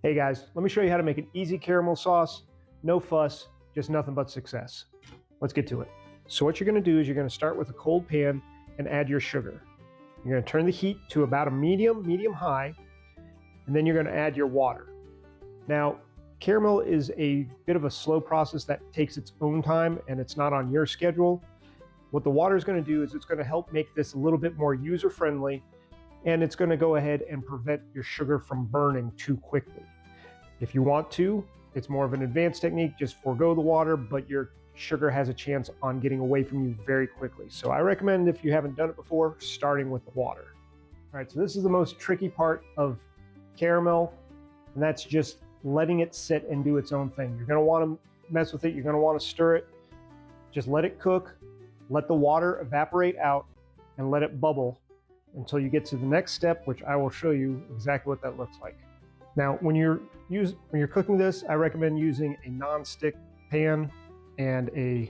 Hey guys, let me show you how to make an easy caramel sauce. No fuss, just nothing but success. Let's get to it. So what you're gonna do is you're gonna start with a cold pan and add your sugar. You're gonna turn the heat to about a medium high, and then you're gonna add your water. Now, caramel is a bit of a slow process that takes its own time and it's not on your schedule. What the water is gonna do is it's gonna help make this a little bit more user-friendly, and it's going to go ahead and prevent your sugar from burning too quickly. If you want to, it's more of an advanced technique, just forego the water, but your sugar has a chance on getting away from you very quickly. So I recommend, if you haven't done it before, starting with the water. All right, so this is the most tricky part of caramel, and that's just letting it sit and do its own thing. You're going to want to mess with it, you're going to want to stir it. Just let it cook, let the water evaporate out, and let it bubble until you get to the next step, which I will show you exactly what that looks like. Now, when you're cooking this, I recommend using a non-stick pan and a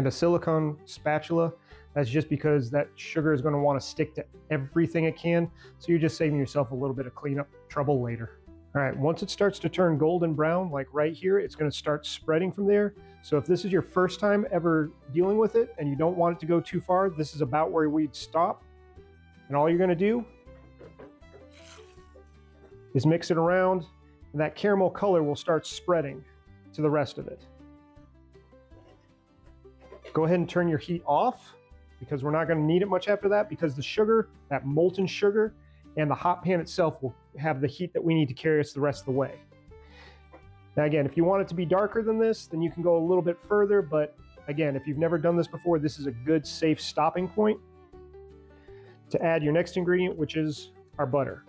silicone spatula. That's just because that sugar is going to want to stick to everything it can, so you're just saving yourself a little bit of cleanup trouble later. All right, once it starts to turn golden brown, like right here, it's going to start spreading from there. So if this is your first time ever dealing with it and you don't want it to go too far, this is about where we'd stop. And all you're going to do is mix it around, and that caramel color will start spreading to the rest of it. Go ahead and turn your heat off, because we're not going to need it much after that, because the sugar, that molten sugar, and the hot pan itself will have the heat that we need to carry us the rest of the way. Now again, if you want it to be darker than this, then you can go a little bit further, but again, if you've never done this before, this is a good, safe stopping point to add your next ingredient, which is our butter.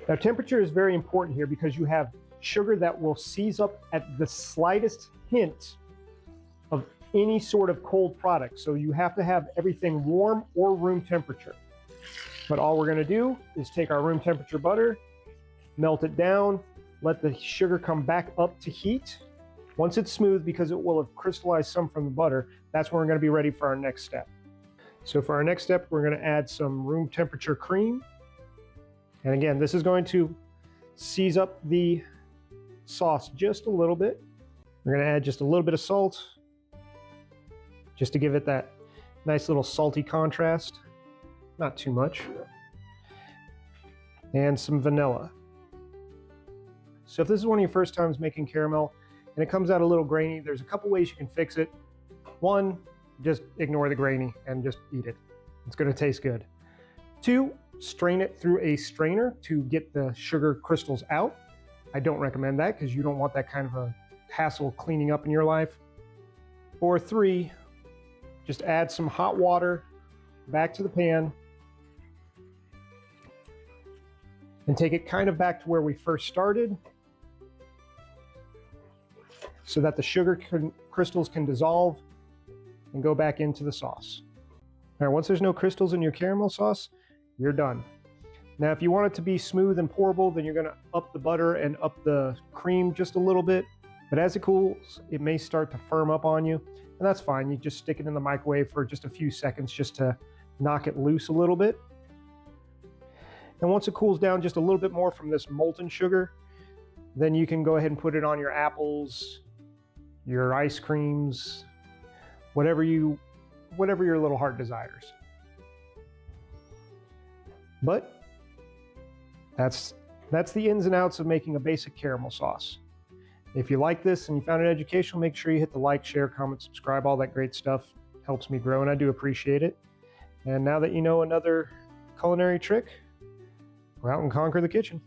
Now temperature is very important here, because you have sugar that will seize up at the slightest hint of any sort of cold product. So you have to have everything warm or room temperature. But all we're going to do is take our room temperature butter, melt it down, let the sugar come back up to heat. Once it's smooth, because it will have crystallized some from the butter, that's when we're going to be ready for our next step. So for our next step, we're going to add some room temperature cream. And again, this is going to seize up the sauce just a little bit. We're going to add just a little bit of salt, just to give it that nice little salty contrast. Not too much. And some vanilla. So if this is one of your first times making caramel and it comes out a little grainy, there's a couple ways you can fix it. One, just ignore the grainy and just eat it. It's going to taste good. Two, strain it through a strainer to get the sugar crystals out. I don't recommend that, because you don't want that kind of a hassle cleaning up in your life. Or three, just add some hot water back to the pan and take it kind of back to where we first started, so that the sugar crystals can dissolve and go back into the sauce. All right, once there's no crystals in your caramel sauce, you're done. Now, if you want it to be smooth and pourable, then you're going to up the butter and up the cream just a little bit. But as it cools, it may start to firm up on you, and that's fine. You just stick it in the microwave for just a few seconds just to knock it loose a little bit. And once it cools down just a little bit more from this molten sugar, then you can go ahead and put it on your apples, your ice creams, whatever your little heart desires. But that's the ins and outs of making a basic caramel sauce. If you like this and you found it educational, make sure you hit the like, share, comment, subscribe, all that great stuff. Helps me grow, and I do appreciate it. And now that you know another culinary trick, go out and conquer the kitchen.